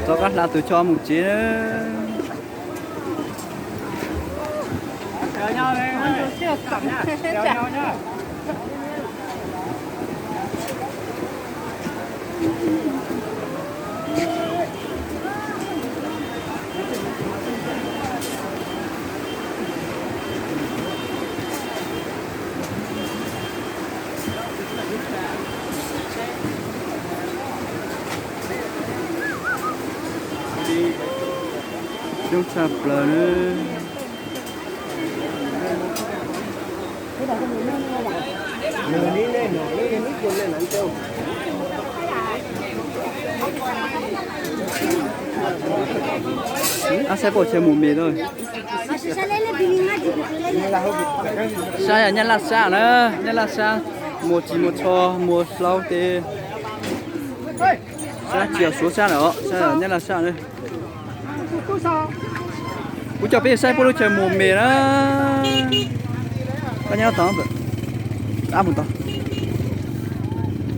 cho các là tôi cho một chí nữa. Đeo nhau đây. Đeo nhau nhá. Chúng ta bờ nữa. Nửa đi lên, ít cuốn lên ăn châu. Sẽ bỏ chơi một mì thôi. Sao à, nhân là sao nữa, nhân là sao? Một chỉ một cho, một lâu thì sao chiều xuống sao nữa, sao nhân là sao nữa? Cú cho biết sai bỏ chơi một mì đó. Có nhau tao vậy. Một tao.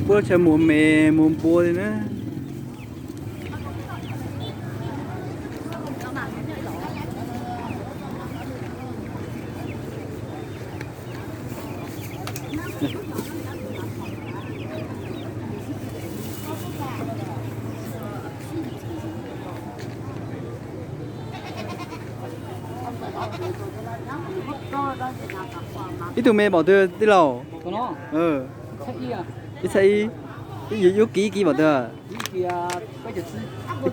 Bỏ chơi một mì, một bùa thì nữa. Ít tụi mẹ bảo tôi đi lầu. Ít thấy yếu kỹ bảo tôi.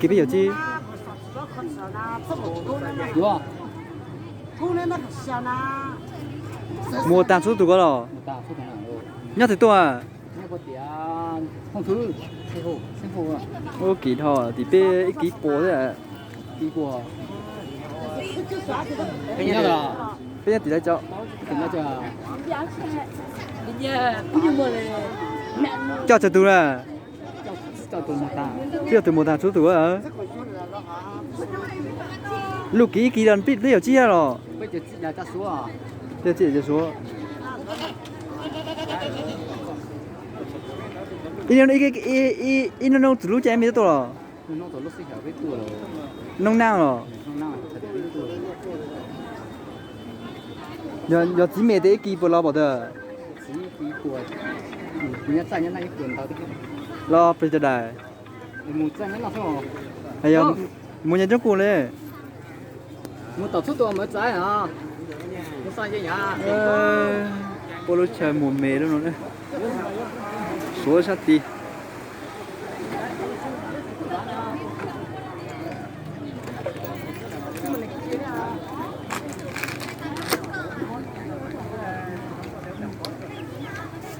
Kỹ bây giờ chi? Đúng không? Mua tàn số tụi có rồi. Nhắc thì tôi à. Ô kỹ thọ thì bé ít kỹ bố đấy à. Kỹ bố. Bây giờ thì lại cho. Cho tôi là. Cho tôi một tàn số tụi à. Lúc kỹ lần biết bây giờ chi rồi. Bây giờ chỉ là ta số à. Bây giờ chỉ là số. Nó từ lúc em biết tôi rồi. Nông nào rồi. Giờ chỉ mẹ để kỹ bộ lo bảo đó. Lo bây giờ đây. Hay giờ muốn nhận trong cuốn đấy. Muốn tập xuất mới trái hả? Muốn sang chơi nhà. Bộ lo chơi một mẹ đó nữa. Số sát đi.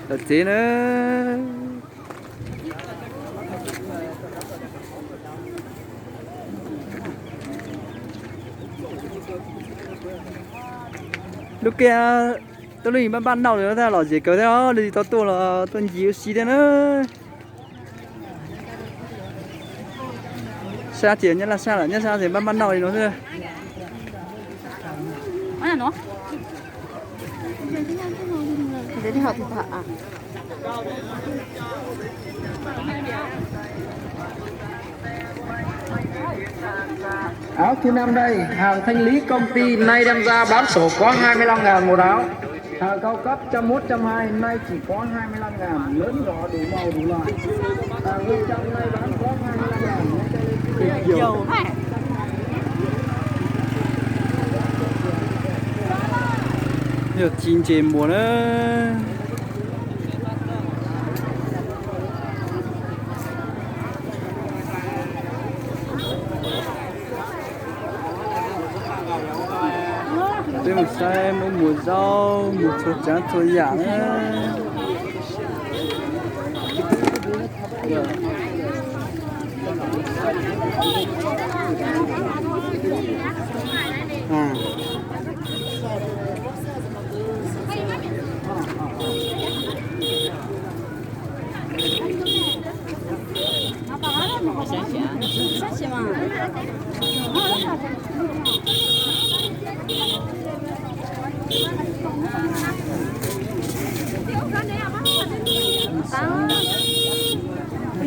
Được thế nữa. Lúc kia tôi đi ban đầu nữa ta là gì cơ đó đi tôi là tôi nhiều xí đấy nữa. Sao chỉ nhất là sao lại nhất sao thì ban đầu thì nó thôi. Anh là nó. Để đi học thì thả à? Áo thứ năm đây, hàng thanh lý công ty nay đem ra bán sổ có 25.000 một áo. Hàng cao cấp 101, 120 nay chỉ có 25.000, lớn nhỏ đủ màu đủ loại. Hàng bên trong nay bán có 25.000. Nhiều. Nhiều chín chế mùa nữa. Tôi một sai một rau, một số tráng thôi dạng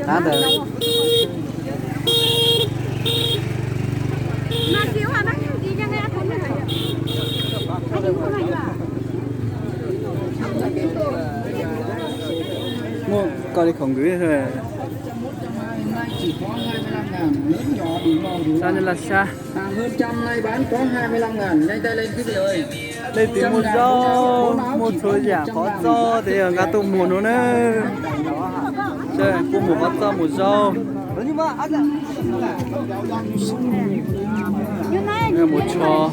Tá được. mua coi đi không gửi thôi nay chỉ có 25.000, lớn nhỏ đủ màu đủ sao nên là xa hàng hơn trăm nay bán có 25.000, nhanh tay lên quý vị ơi. đây thì một rau một số giả có rau thì ở ngã tụ mùa nữa nè chơi cô một có rau một rau nghe một trò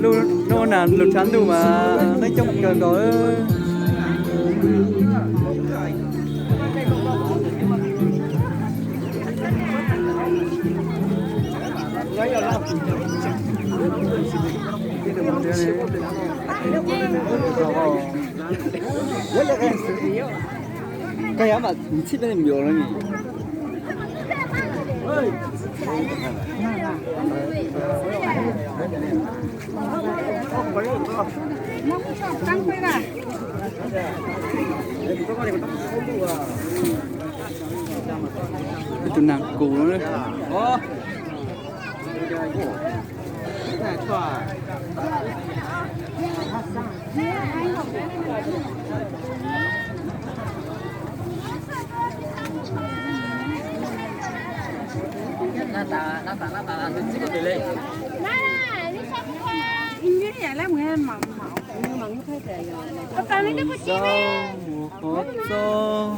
lúc nó là lục chán đủ mà nói trong cờ có cái áo mà chip lên nhiều lắm nhỉ tụi nàng cũ nữa có cho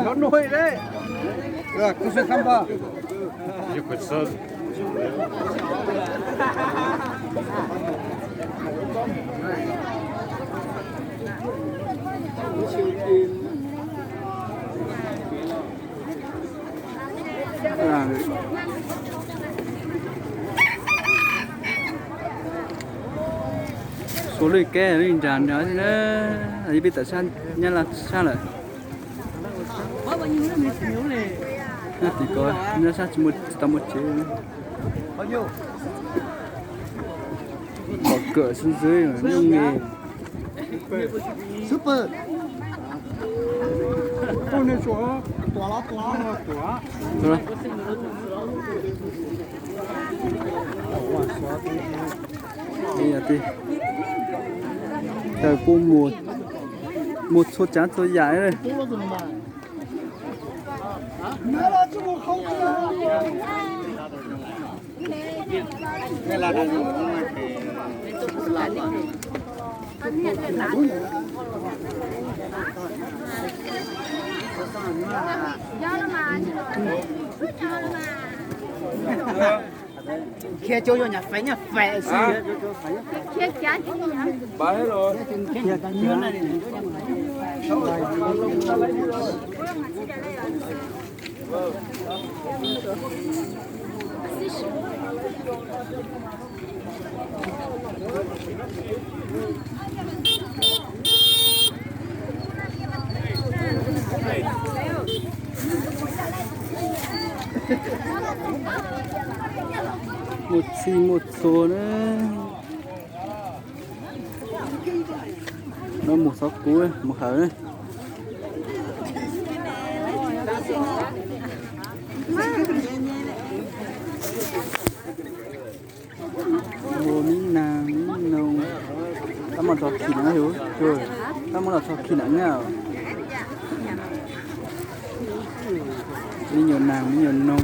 nó nổi đấy được cứ sẽ không vào số lời kê nó tràn đó thì nó thì bây giờ sao nhân là sao rồi nó thì có nó sao chỉ một tầm một chế bao nhiêu bỏ cửa xuống dưới rồi nhưng nghề super con này chỗ tỏa lá tỏa rồi đây là gì thời cô một số chán số dài đây cái là đàn kia cho nhà phải gì kia chán bái rồi kia cái nhớ này một xì một số nữa nó một sáu cuối một hở đấy mua miếng nàng miếng nồng tao mà cho khỉ nó hiểu rồi tao mà cho khỉ nó ngào miếng nhiều nàng miếng nhiều nồng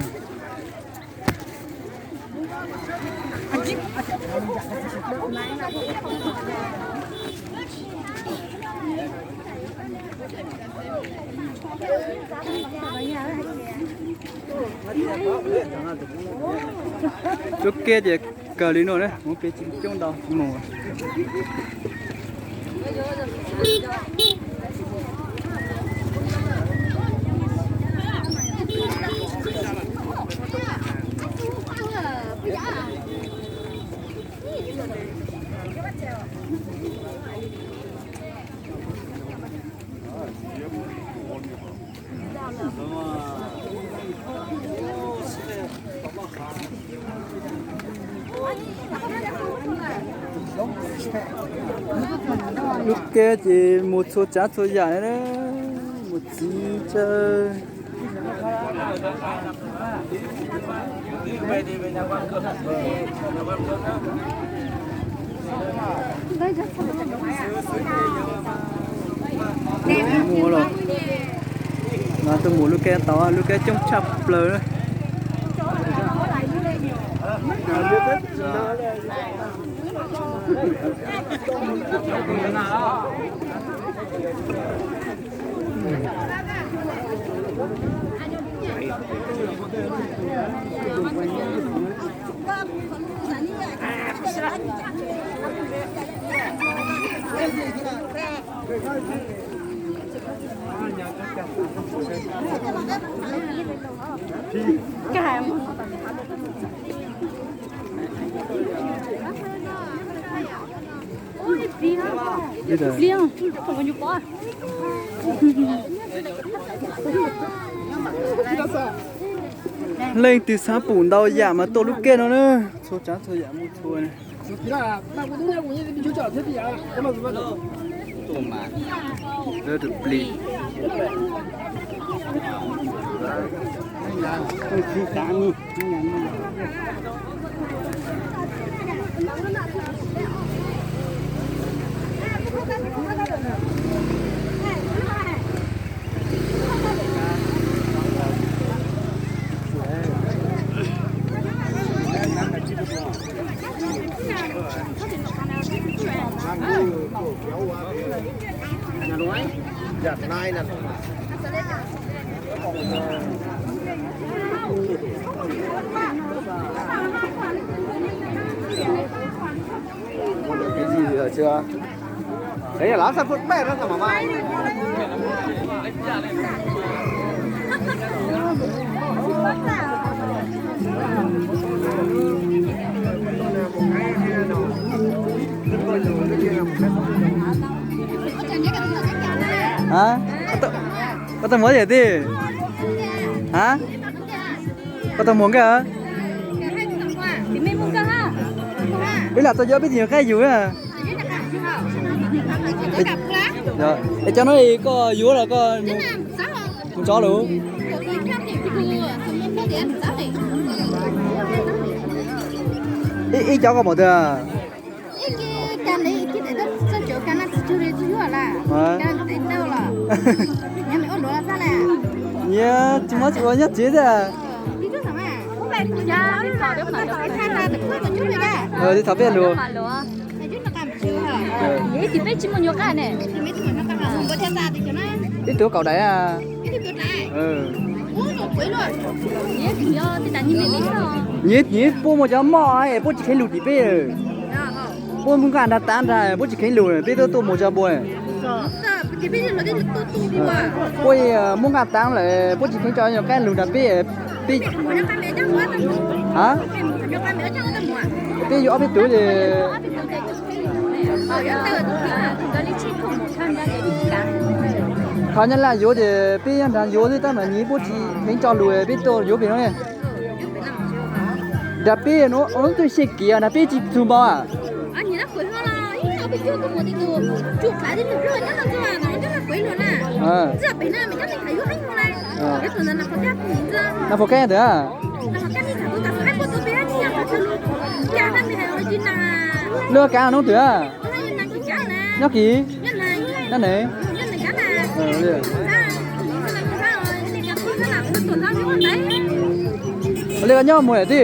trước kia thì cờ lý nổi đấy, một cái trong đầu mù. lúc kia thì một số giá số dài đó một gì chơi mua rồi mà tôi mua lúc kia to lúc kia trông chập lờ đấy cái hàng bây giờ riêng không có nhiều quá lên từ sáng bùn đâu giảm mà tôi lúc kia nó nữa số giá số giảm một số này rất được pli cái gì rồi chưa đấy là lá sản phẩm bè đó mà mai hả có tao muốn gì đi hả có tao muốn kìa bây giờ tôi nhớ biết nhiều cái gì à rồi để cho nó đi có vú là có con chó luôn ý chó có một thôi à nhớ chúng nó chỉ có nhất chế thôi à đi thảo biết luôn thì biết chỉ một nhiều cái này ít tuổi cậu đấy à nhít bố một cháu mò ấy bố chỉ khen lụt đi bé bố muốn gan đặt tan ra bố chỉ khen lụt bé tôi một cháu bố bố muốn gan tan lại bố chỉ khen cho nhiều cái lụt đặt bé bé hả bé vô bé tuổi thì khó nhất là vô thì bây giờ đang vô thì ta mà nhí bố trí mình cho lùi biết tôi vô biển này đặc biệt nó tôi xịt kia là biết chỉ dùng bao à anh nhìn nó quỷ hơn là ít nào bị chưa có một tí đồ chụp lại đến được rồi nhất là cơ mà nó rất là quỷ luôn à giờ bên này mình chắc mình thấy vô anh hôm nay cái tuần này nó có chắc nhìn ra nó có cái nữa à nó có cái gì cả tôi cả hai con tôi bé thì nhà phải luôn nhà thân thì hay là chín là lừa cá nó nữa à nhóc gì nhóc này lấy nhau mua đi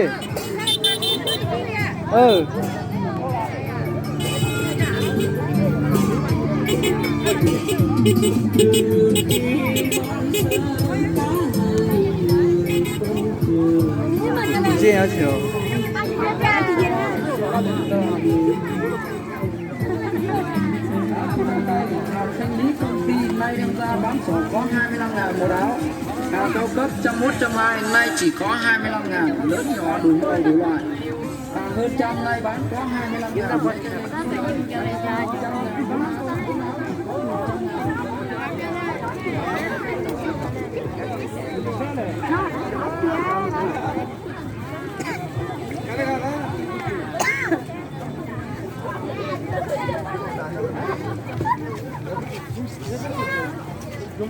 gì hả chiều thanh lý công ty nay đem ra bán sổ có 25.000 một áo. Hàng cao cấp 101, 120 nay chỉ có 25.000, lớn nhỏ đủ màu đủ loại. Hàng hơn trăm nay bán có 25.000. Đó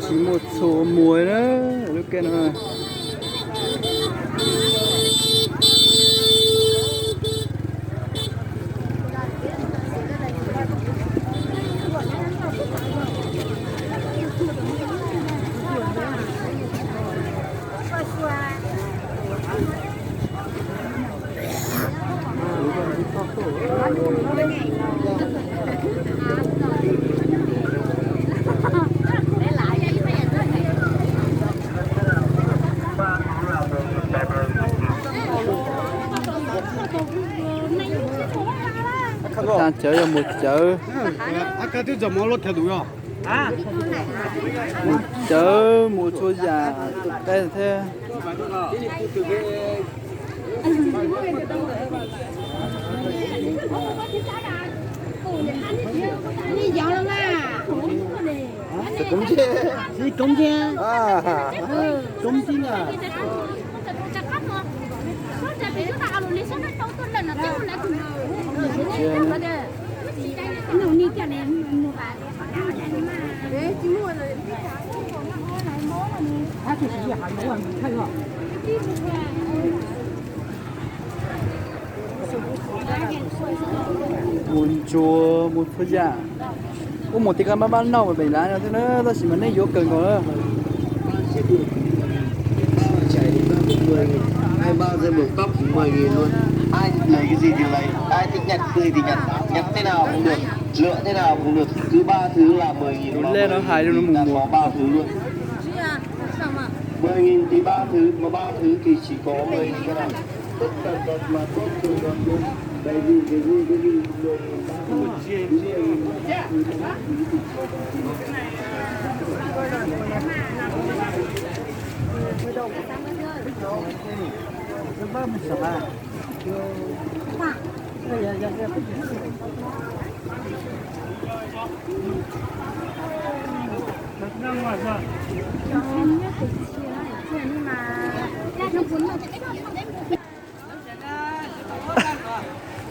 chỉ một số muối đó lúc kia nữa. Ta chở vào một chở. 아까 저 뭘로 태도요? Một chở một số già đây là thế. công chế. gì công chế? À, công chính à? một chùa một số già. Có một tí cái bán nâu mà bị lá thế nữa, ta chỉ muốn lấy vô cần rồi. Ai bao giờ buộc tóc 10.000 luôn. Ai lấy cái gì thì lấy, ai thích nhặt tươi thì nhặt, nhặt thế nào cũng được, lựa thế nào cũng được, cứ 3 thứ là 10.000. Lên nó hài luôn nó mùng có 3 thứ luôn. 10.000 thì 3 thứ, mà 3 thứ thì chỉ có 10.000 cái nào. Tất cả vật mà tốt từ vật luôn. Cái gì 10.000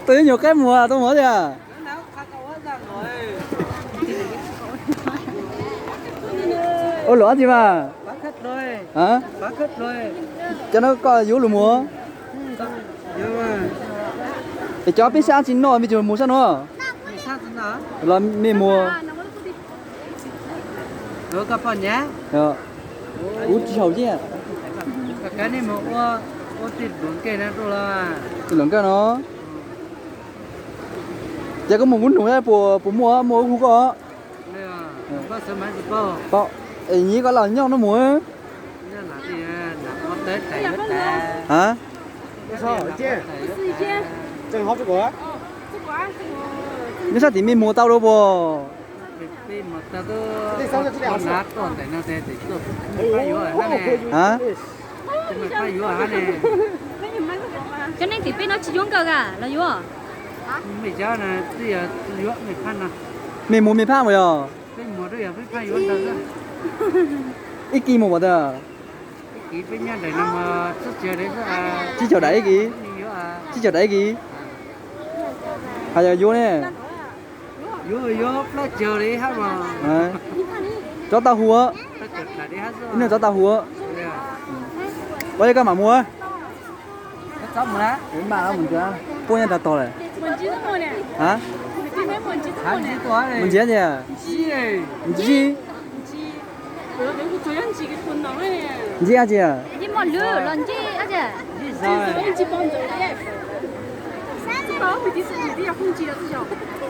Tới nhiều cái mùa tôi mới à. Ô lỗ gì mà? Bác khách rồi. Hả? Bác khách rồi. Cho nó có vô lùa mùa. Nhưng mà Để cho biết sao chín nổi bây giờ mùa sao nữa? sao thế nào? Là mê mùa. Rồi các bạn nhé. Ờ. Út chầu chứ. Cái này mà ô thịt bốn cây này rồi là. Thì lần cái nó. Giờ có một muốn nổi ra của mua không có. Đây à. Có sớm mai gì bao? Bao. Ấy nhí có là nhau nó mua. Nên là thì là có Tết thầy hết ta. Hả? Sao chứ? Chơi hot của á? Nhưng sao thì mình mua tao đâu bò. Vì mà ta cứ con nát còn tại nó thế thì cứ phải vô ở này. Hả? Thì mà phải vô ở này. Cho nên thì bên nó chỉ dùng cơ cả là vô. Mình cho là thì vô mình phan à. Mình mua mình phá rồi à? Cái mùa đó phải phải vô đó. Ít kỳ mua đó. Cái bên nhà này mà xuất chờ đấy à. Chỉ chờ đấy kì. Chỉ chờ đấy kì. Hay là vô nè. Vô nó chờ đấy hát mà. À. Cho tao hùa. Nó chật là đấy hát rồi. Nó cho tao hùa. Bao nhiêu cái mà mua? Nó xong rồi đó. Đến bà nó mình chưa? Bao nhiêu to này? Hả? Hắn gì quá này. Mình chết gì à? Gì này. Mình gì? Mình gì à chị à? Đi một lứa lần chi á chứ. Gì sao này.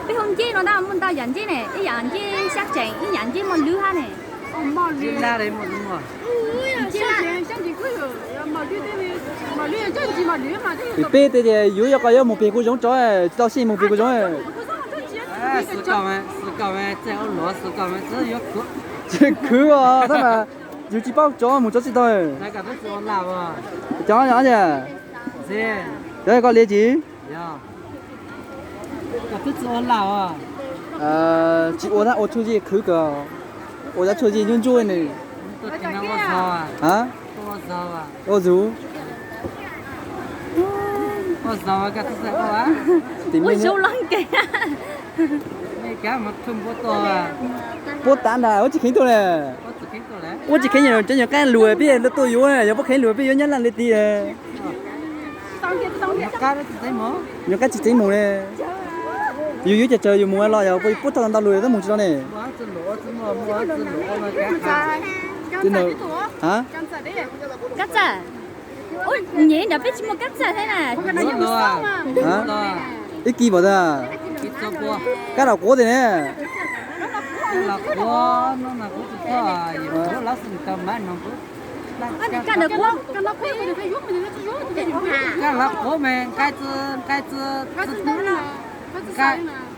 Cái hôm chi nó đang muốn ta nhận chi này, cái nhận chi xác chỉnh, cái nhận chi một lứa ha này. Gì ra đấy một đúng rồi. Bị bê thì yếu cho cái một bề của giống chó, tao xin một bề của giống. À, sự cảm ơn, chạy ở lúa, sự cảm ơn, rất yếu cực. Chứ cứ à, thế mà yếu chỉ bao chó một chó gì thôi. Này cả biết gì làm à? Chó nhỏ gì? Gì? Đấy có lý gì? Dạ. Cả biết gì làm à? Chỉ ô chú gì cứ cơ, ô đã chú gì nhún chui này. Tôi tính là có sao à? Hả? Có sao à? Ô chú. mà giàu cái thứ quá tìm ôi mình sâu lắm kìa mấy cái mà thùng bố to à bố tán là chỉ khiến tôi nè có sự kiến tôi đấy ôi chỉ khiến nhiều cho nhiều cái lùi bây giờ tôi yếu này giờ bố khiến lùi bây giờ nhất là lên tí một cái đó thấy mỏ nhiều cái chỉ tính mù này yếu yếu chờ yếu mù lo giờ bố thằng tao lùi tới mù cho này quá chân lỗ chân mỏ quá chân lỗ mà cái hàng tin đâu hả cắt giả ôi nhỉ đã biết một cắt giả thế này nó à hả ít kỳ bảo ra ít cho qua cái nào cố thế này là qua nó là cũng có à nó lá sừng tầm mà nó cũng cái được quá cái nó quay mình phải giúp mình phải giúp mình cái là của mình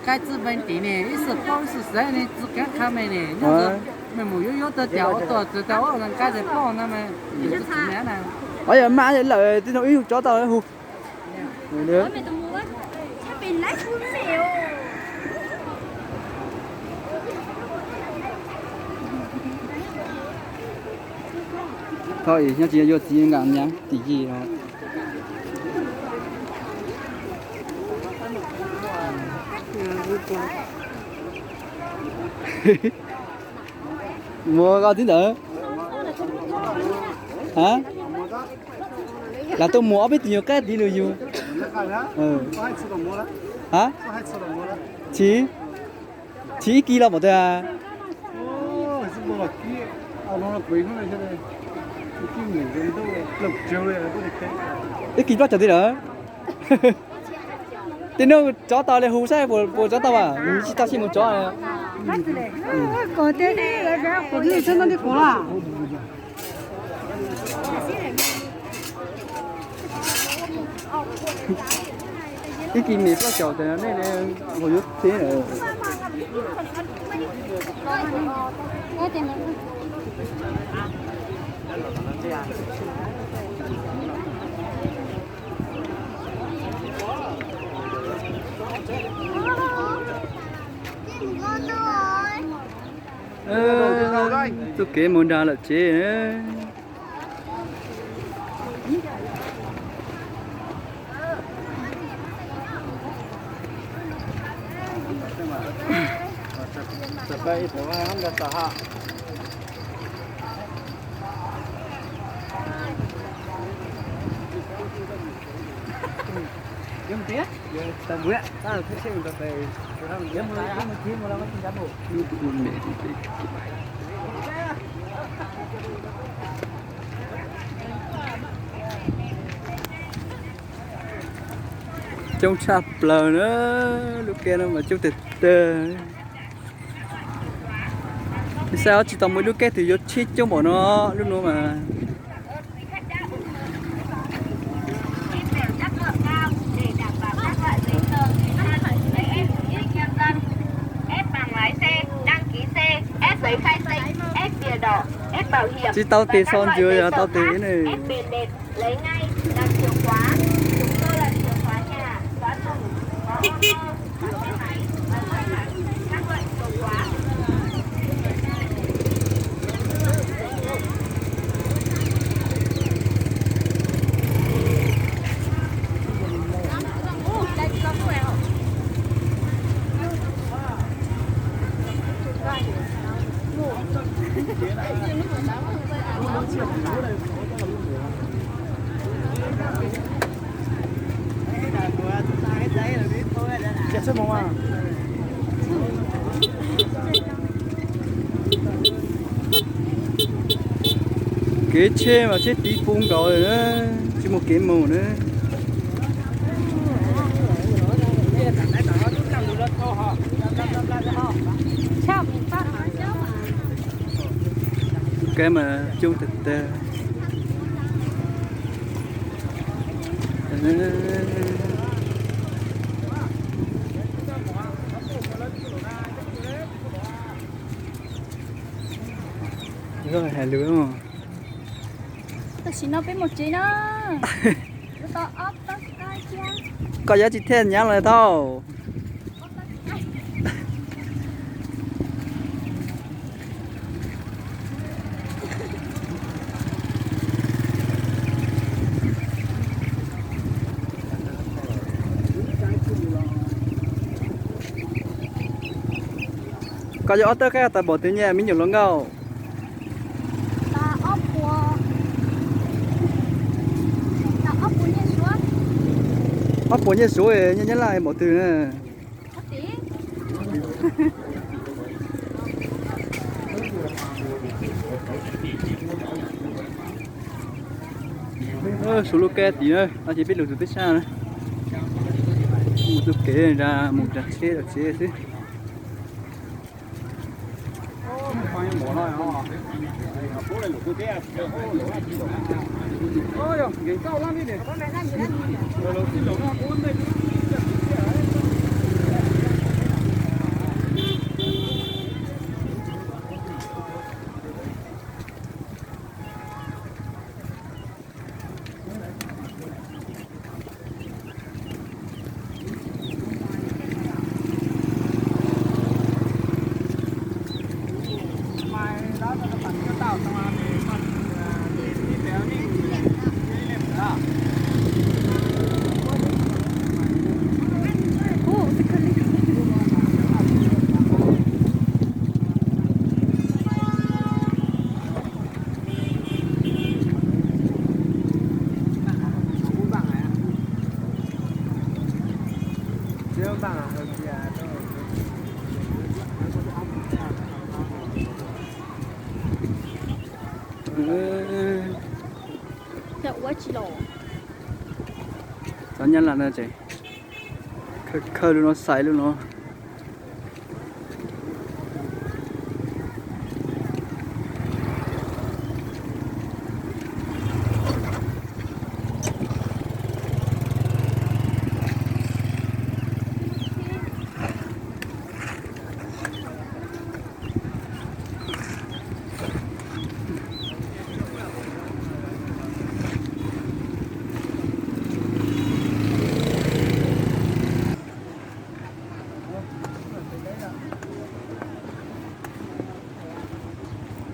cái tư bên tí này ít sự bao sự sai này tự cái tham này nó mình muốn yếu tự tiểu là cái gì bao nó mà tự nhớ nào bây giờ má thì lợi tin đâu yếu chó tao đấy hù được mày tao mua chắc bị lái xuống liều thôi nhá chỉ vô tiền ngàn nhá tỷ gì đó mua có tí nữa hả là tôi mua biết nhiều cái tí nữa dù hả chỉ kỳ là một thôi à cái kỳ đó chờ tí nữa tí nữa chó tao lại hú sai bộ chó tao à chỉ tao chỉ một chó này có thế đi là ra có gì chân nó đi có là cái kỳ này có chó thì nó này một chút thế nữa tôi kể món đa là chế nữa Yếm tía, tầm bữa, ta được xem được về, yếm một chiếc một lắm cái bộ. trong sạp lờ nữa lúc kia nó mà trong thịt tơ sao chỉ tầm mấy lúc kia thì vô chít trong bọn nó lúc nữa mà giấy khai sinh, ép bìa đỏ, ép bảo hiểm. chứ tao tiền son chưa giờ tao tiền này. Ép bền đệt, lấy ngay, làm chìa khóa. Chúng tôi là chìa khóa nhà, khóa tủ, có ô tô, có xe máy, và các loại chìa khóa. Cái chê mà chết tí phun rồi nữa chứ một cái màu nữa cái mà chung thịt rồi hả lửa mà tôi chỉ nói với một chị nó tao ốp tao coi chưa có giá trị thêm nhá lời thôi có cho other cái tại bỏ tới nhà mình nhiều lắm đâu ta ốp của nhẹ xuống ấp bỏ nhà số ấy nhớ lại bỏ từ nè ốp tí số lô kè tí nữa anh chỉ biết được từ tích xa nữa một từ kế ra một đặt xe chứ chợ quá chi lỗ cho nhân là nó chị khơi luôn nó sấy luôn nó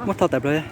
mất thao tập rồi đây